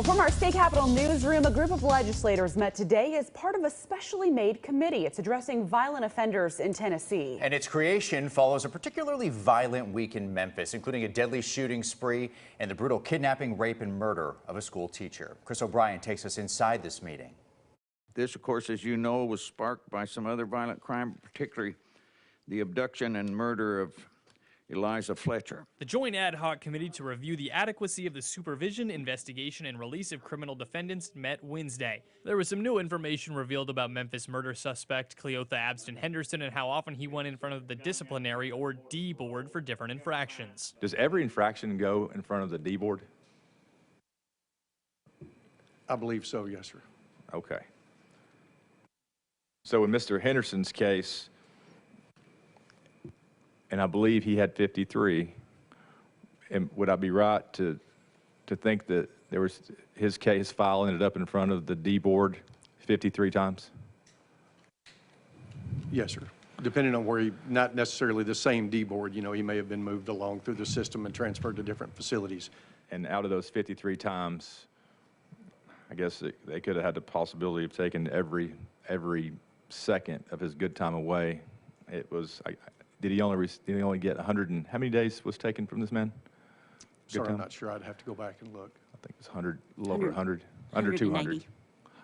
Well, from our state capitol newsroom, a group of legislators met today as part of a specially made committee. It's addressing violent offenders in Tennessee. And its creation follows a particularly violent week in Memphis, including a deadly shooting spree and the brutal kidnapping, rape, and murder of a school teacher. Chris O'Brien takes us inside this meeting. This, of course, as you know, was sparked by some other violent crime, particularly the abduction and murder of Eliza Fletcher. The Joint Ad-Hoc Committee to review the adequacy of the supervision, investigation, and release of criminal defendants met Wednesday. There was some new information revealed about Memphis murder suspect Cleotha Abston Henderson and how often he went in front of the disciplinary or D board for different infractions. Does every infraction go in front of the D board? I believe so, yes, sir. Okay. So in Mr. Henderson's case, and I believe he had 53, and would I be right to think that there was his case file ended up in front of the D board 53 times? Yes, sir. Depending on where not necessarily the same D board, he may have been moved along through the system and transferred to different facilities. And out of those 53 times, I guess they could have had the possibility of taking every second of his good time away. It was, did he only get 100 and, how many days was taken from this man? Sorry, I'm not sure. I'd have to go back and look. I think it's 100, a little over 100, under 200.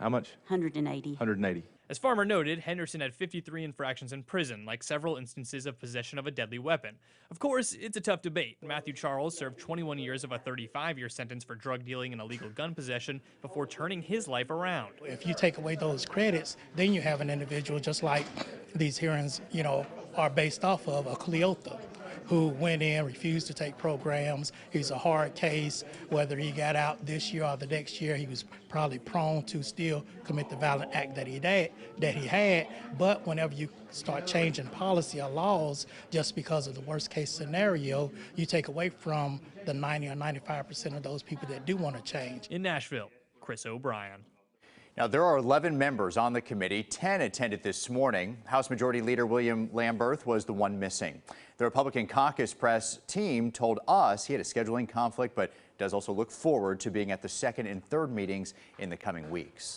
How much? 180. 180. As Farmer noted, Henderson had 53 infractions in prison, like several instances of possession of a deadly weapon. Of course, it's a tough debate. Matthew Charles served 21 years of a 35-year sentence for drug dealing and illegal gun possession before turning his life around. If you take away those credits, then you have an individual just like these hearings, are based off of, a Cleotha, who went in, refused to take programs. He's a hard case. Whether he got out this year or the next year, he was probably prone to still commit the violent act that he had. But whenever you start changing policy or laws just because of the worst case scenario, you take away from the 90 or 95% of those people that do want to change. In Nashville, Chris O'Brien. Now, there are 11 members on the committee. 10 attended this morning. House Majority Leader William Lamberth was the one missing. The Republican caucus press team told us he had a scheduling conflict, but does also look forward to being at the second and third meetings in the coming weeks.